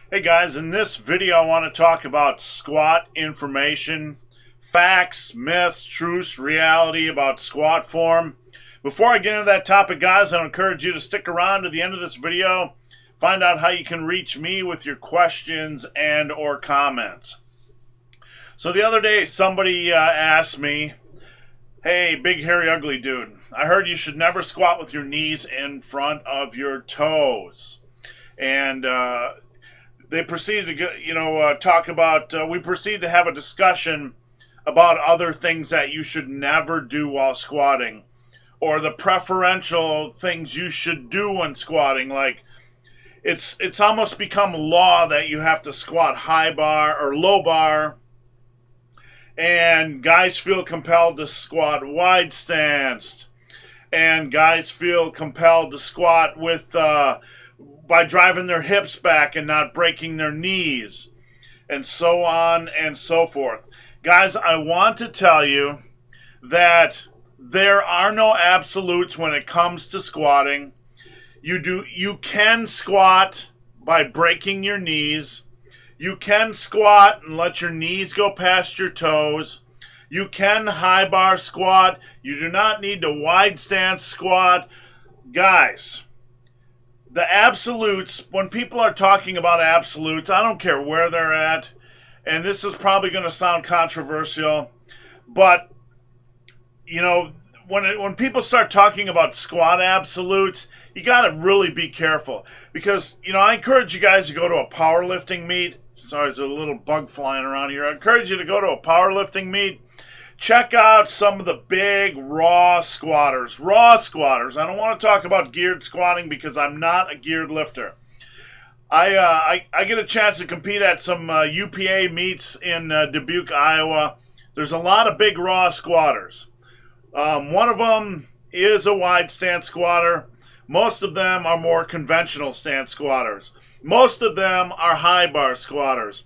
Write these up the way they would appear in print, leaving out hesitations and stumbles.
Hey guys, in this video I want to talk about squat information, facts, myths, truths, reality about squat form. Before I get into that topic, guys, I encourage you to stick around to the end of this video, find out how you can reach me with your questions and or comments. So the other day somebody asked me, hey, big hairy ugly dude, I heard you should never squat with your knees in front of your toes. And they proceeded to talk about, we proceeded to have a discussion about other things that you should never do while squatting, or the preferential things you should do when squatting. Like, it's almost become law that you have to squat high bar or low bar, and guys feel compelled to squat wide stance, and guys feel compelled to squat with by driving their hips back and not breaking their knees, and so on and so forth. Guys, I want to tell you that there are no absolutes when it comes to squatting. You can squat by breaking your knees. You can squat and let your knees go past your toes. You can high bar squat. You do not need to wide stance squat. Guys, the absolutes, when people are talking about absolutes, I don't care where they're at, and this is probably going to sound controversial, but, you know, when people start talking about squat absolutes, you got to really be careful. Because, I encourage you guys to go to a powerlifting meet. Sorry, there's a little bug flying around here. I encourage you to go to a powerlifting meet. Check out some of the big raw squatters. I don't want to talk about geared squatting because I'm not a geared lifter. I get a chance to compete at some UPA meets in Dubuque, Iowa. There's a lot of big raw squatters. One of them is a wide stance squatter. Most of them are more conventional stance squatters. Most of them are high bar squatters.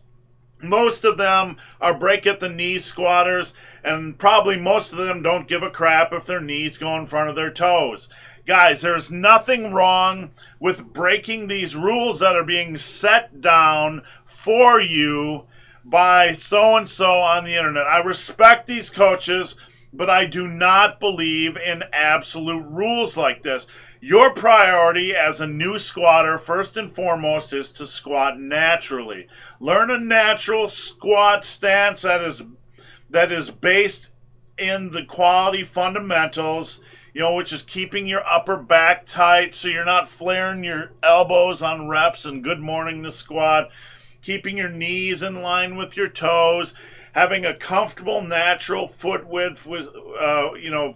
Most of them are break at the knees squatters, and probably most of them don't give a crap if their knees go in front of their toes. Guys, there's nothing wrong with breaking these rules that are being set down for you by so-and-so on the internet. I respect these coaches, but I do not believe in absolute rules like this. Your priority as a new squatter, first and foremost, is to squat naturally. Learn a natural squat stance that is based in the quality fundamentals, which is keeping your upper back tight so you're not flaring your elbows on reps and good morning the squat, keeping your knees in line with your toes, having a comfortable natural foot width with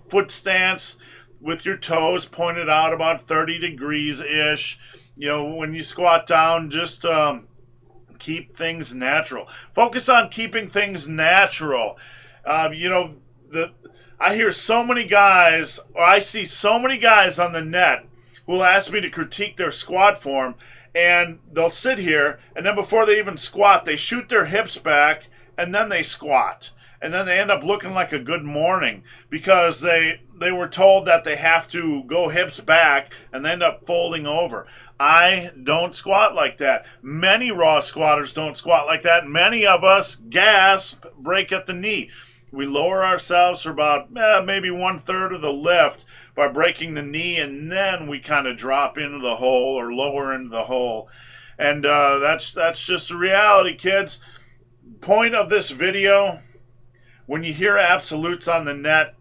foot stance with your toes pointed out about 30 degrees ish. When you squat down, just keep things natural. Focus on keeping things natural. I hear so many guys, or I see so many guys on the net who will ask me to critique their squat form, and they'll sit here, and then before they even squat, they shoot their hips back, and then they squat. And then they end up looking like a good morning because they were told that they have to go hips back and they end up folding over. I don't squat like that. Many raw squatters don't squat like that. Many of us gasp, break at the knee. We lower ourselves for about maybe 1/3 of the lift by breaking the knee, and then we kind of drop into the hole or lower into the hole. And that's just the reality, kids. Point of this video, when you hear absolutes on the net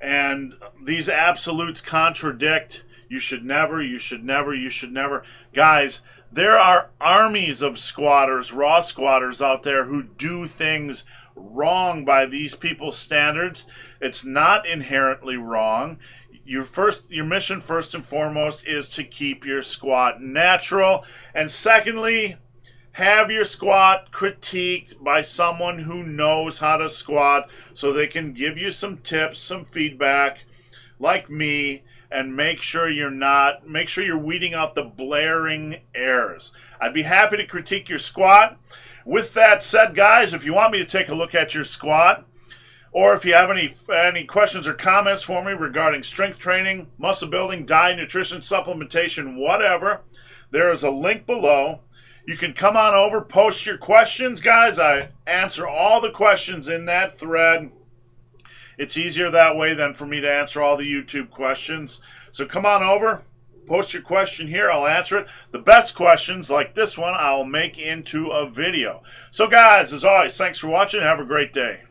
and these absolutes contradict, you should never. Guys, there are armies of squatters, raw squatters out there who do things wrong by these people's standards. It's not inherently wrong. Your mission first and foremost is to keep your squat natural. And secondly, have your squat critiqued by someone who knows how to squat so they can give you some tips, some feedback, like me, and make sure you're weeding out the blaring errors. I'd be happy to critique your squat. With that said, guys, if you want me to take a look at your squat, or if you have any questions or comments for me regarding strength training, muscle building, diet, nutrition, supplementation, whatever, there is a link below. You can come on over, post your questions, guys. I answer all the questions in that thread. It's easier that way than for me to answer all the YouTube questions. So come on over, post your question here. I'll answer it. The best questions, like this one, I'll make into a video. So guys, as always, thanks for watching. Have a great day.